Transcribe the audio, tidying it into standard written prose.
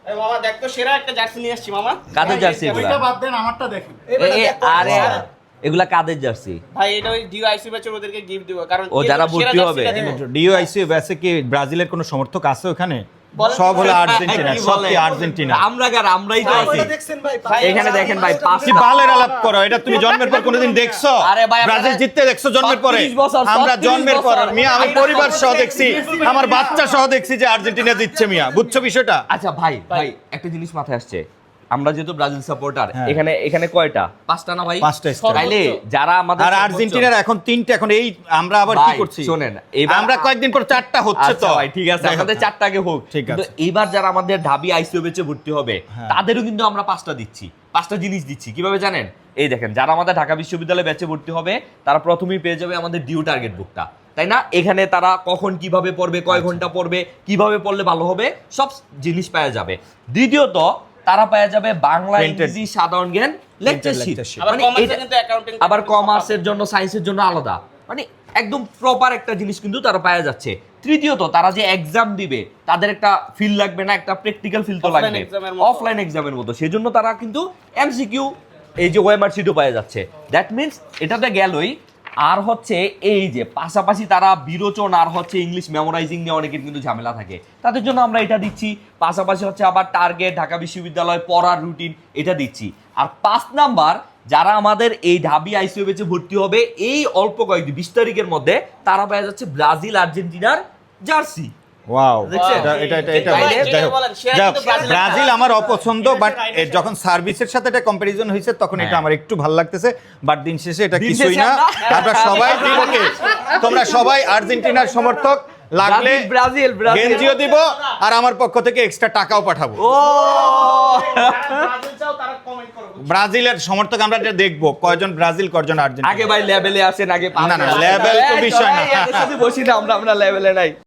এই মামা দেখ তো সেরা একটা জার্সি নিয়ে আসছি মামা। কাদের জার্সি এগুলা? ওইটা বাদ দেন, আমারটা দেখেন। আরে এগুলা কাদের জার্সি? ভাই এটা ওই ডিও আইসি ব্যাচের ওদেরকে গিফট দিব, কারণ ও যারা ভর্তি হবে। ডিওআইসি ব্যাসে কি ব্রাজিলের কোনো সমর্থক আছে ওখানে? বলেন। সব হলো আর্জেন্টিনা, কি সব বলে? কি আর্জেন্টিনা। আমরাই তো আছি। এখানে দেখেন ভাই কি পাঁচটা বালের আলাপ করো, এটা তুমি জন্মের পর কোনোদিন দেখছো? আরে ভাই, আপনারা ব্রাজিল জিততে দেখছো জন্মের পরে? 36 বছর, আমরা 36 জন্মের পর বছর। মিয়া, আমি পরিবার সহ দেখছি, আমার বাচ্চা সহ দেখছি যে আর্জেন্টিনা জিতছে মিয়া, বুঝছো বিষয়টা? আচ্ছা ভাই একটা জিনিস মাথায় আসছে, আমরা যেহেতু ব্রাজিল সাপোর্টার, হ্যাঁ। এখানে কয়টা? পাঁচটা না ভাই? পাঁচটা স্টার। তাইলে যারা আমাদের আর আর্জেন্টিনার এখন 3টা, এখন এই আমরা আবার কি ভাই, করছি শোনেন, এবার আমরা কয়েকদিন পর 4টা হচ্ছে তো। আচ্ছা ভাই ঠিক আছে, যাই হোক, আমাদের 4টা আগে হোক, ঠিক কিন্তু আছে। এইবার যারা আমাদের ঢাবি আইসিইউ বেচে ভর্তি হবে হ্যাঁ। তাদেরও কিন্তু আমরা 5টা দিচ্ছি, 5টা জিনিস দিচ্ছি। কিভাবে জানেন? এই দেখেন, যারা আমাদের ঢাকা বিশ্ববিদ্যালয়ে বেচে ভর্তি হবে তারা প্রথমেই পেয়ে যাবে আমাদের ডিউ টার্গেট বুকটা, তাই না? এখানে তারা কখন কিভাবে পড়বে, কয় ঘন্টা পড়বে, কিভাবে পড়লে ভালো হবে, সব জিনিস পাওয়া যাবে। দ্বিতীয়ত তারা পাওয়া যাবে বাংলা, Printed। ইংরেজি, সাধারণ জ্ঞান লেকচার শিট। lecture sheet। আবার মানে কমার্সে এটা- কিন্তু অ্যাকাউন্টিং, আবার কমার্সের জন্য, সায়েন্সের জন্য আলাদা, মানে একদম প্রপার একটা জিনিস কিন্তু তারা পাওয়া যাচ্ছে। তৃতীয়ত তারা যে এক্সাম দিবে তাদের একটা ফিল লাগবে না, একটা প্র্যাকটিক্যাল ফিল তো Offline লাগবে, exam এর মতো। অফলাইন এক্সামের মতো। সেজন্য তারা কিন্তু এমসিকিউ, এই যে ওএমআর শিটও পাওয়া যাচ্ছে। দ্যাট মিন্স এটাতে গেলই। আর হচ্ছে এই যে পাশাপাশি তারা বিরোচন আর হচ্ছে ইংলিশ মেমোরাইজিং নিয়ে অনেকের কিন্তু ঝামেলা থাকে, তাদের জন্য আমরা এটা দিচ্ছি। পাশাপাশি হচ্ছে আবার টার্গেট, ঢাকা বিশ্ববিদ্যালয় পড়ার রুটিন, এটা দিচ্ছি। আর 5 নাম্বার, যারা আমাদের এই ঢাবি আইসিইউ বেচে ভর্তি হবে এই অল্প কয়েকদিন 20 তারিখের মধ্যে, তারা পেয়ে যাচ্ছে ব্রাজিল আর্জেন্টিনার জার্সি। ওয়াও, দেখছেন? এটা ভাই, যাই হোক, বলেন, সে যাই হোক, কিন্তু ব্রাজিল- ব্রাজিল আমার অপছন্দ, বাট United যখন সার্ভিসের সাথে এটা কম্পারিজন হয়েছে তখন এটা হ্যাঁ। আমার একটু ভালো লাগতেছে, বাট দিন শেষে এটা দিন কিছুই শেষে না। আমরা- আমরা সবাই দিবকে, তোমরা সবাই আর্জেন্টিনার সমর্থক, লাগলে ব্রাজিল গেঞ্জিও দিব আর আমার পক্ষ থেকে এক্সট্রা টাকাও পাঠাবো। ও ব্রাজিল চাও তারা কমেন্ট করো। ব্রাজিলের সমর্থক আমরা এটা দেখবো, কয়জন ব্রাজিল কয়জন আর্জেন্টিনা। আগে ভাই লেভেলে আসেন, আগে না, না, level তো বিষয় না। বসি না, আমরা লেভেলে নাই।